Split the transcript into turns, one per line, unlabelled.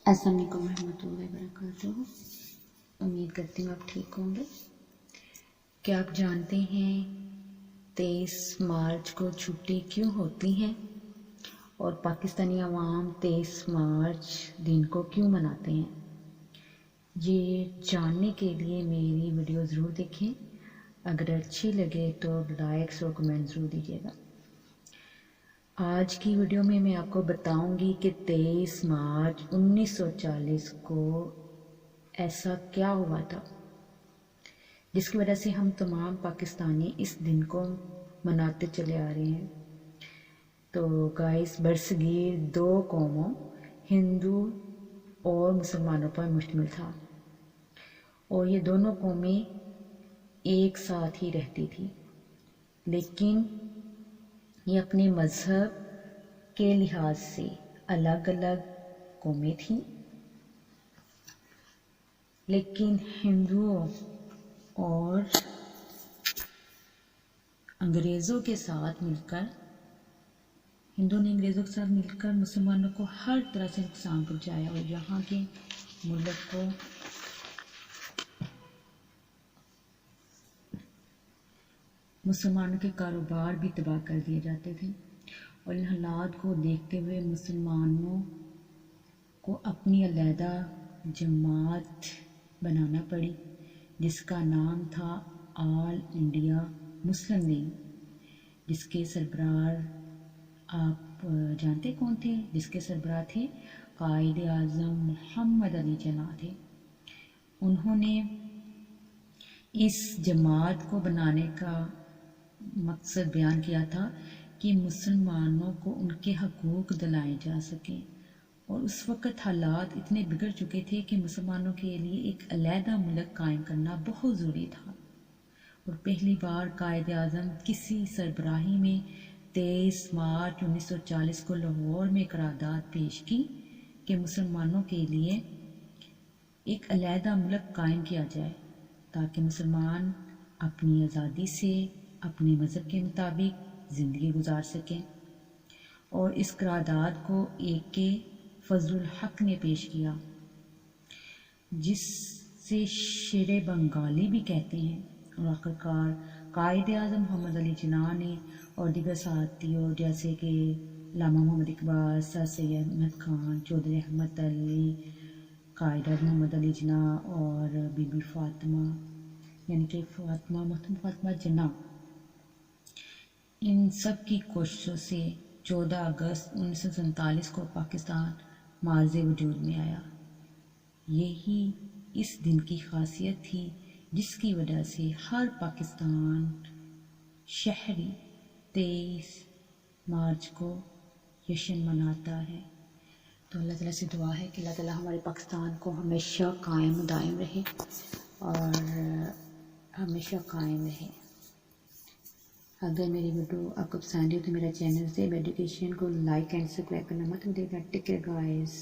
السلام علیکم ورحمۃ اللہ وبرکاتہ۔ امید کرتی ہوں آپ ٹھیک ہوں گے۔ کیا آپ جانتے ہیں 23 مارچ کو چھٹی کیوں ہوتی ہے اور پاکستانی عوام 23 مارچ دن کو کیوں مناتے ہیں؟ یہ جاننے کے لیے میری ویڈیو ضرور دیکھیں۔ اگر اچھی لگے تو لائکس اور کمنٹ ضرور دیجیے گا۔ آج کی ویڈیو میں آپ کو بتاؤں گی کہ 23 مارچ 1940 کو ایسا کیا ہوا تھا جس کی وجہ سے ہم تمام پاکستانی اس دن کو مناتے چلے آ رہے ہیں۔ تو گائز، برصغیر 2 قوموں ہندو اور مسلمانوں پر مشتمل تھا اور یہ دونوں قومیں ایک ساتھ ہی رہتی تھی، لیکن یہ اپنے مذہب کے لحاظ سے الگ الگ قومیں تھیں، لیکن ہندوؤں اور انگریزوں کے ساتھ مل کر مسلمانوں کو ہر طرح سے نقصان پہنچایا اور یہاں کے ملک کو مسلمانوں کے کاروبار بھی تباہ کر دیے جاتے تھے، اور ان حالات کو دیکھتے ہوئے مسلمانوں کو اپنی علیحدہ جماعت بنانا پڑی جس کا نام تھا آل انڈیا مسلم لیگ، جس کے سربراہ آپ جانتے کون تھے؟ جس کے سربراہ تھے قائد اعظم محمد علی جناح تھے۔ انہوں نے اس جماعت کو بنانے کا مقصد بیان کیا تھا کہ مسلمانوں کو ان کے حقوق دلائے جا سکیں، اور اس وقت حالات اتنے بگڑ چکے تھے کہ مسلمانوں کے لیے ایک علیحدہ ملک قائم کرنا بہت ضروری تھا۔ اور پہلی بار قائد اعظم کسی سربراہی میں 23 مارچ 1940 کو لاہور میں قرارداد پیش کی کہ مسلمانوں کے لیے ایک علیحدہ ملک قائم کیا جائے تاکہ مسلمان اپنی آزادی سے اپنے مذہب کے مطابق زندگی گزار سکیں۔ اور اس قرارداد کو AK فضل الحق نے پیش کیا، جس سے شیر بنگالی بھی کہتے ہیں، اور آخرکار قائد اعظم محمد علی جناح نے اور دیگر ساتھیوں جیسے کہ علامہ محمد اقبال، سر سید احمد خان، چودھری احمد علی، قائد اعظم محمد علی جناح اور بی بی فاطمہ یعنی کہ محترمہ فاطمہ جناح، ان سب کی کوششوں سے 14 اگست 1947 کو پاکستان معرض وجود میں آیا۔ یہی اس دن کی خاصیت تھی جس کی وجہ سے ہر پاکستان شہری 23 مارچ کو جشن مناتا ہے۔ تو اللہ تعالیٰ سے دعا ہے کہ اللہ تعالیٰ ہمارے پاکستان کو ہمیشہ قائم و دائم رہے اور ہمیشہ قائم رہے۔ اگر میری ویڈیو آپ کو پسند ہے تو میرا چینل سے ایجوکیشن کو لائک اینڈ سبسکرائب کرنا مت بھولیے گا۔ Take care guys.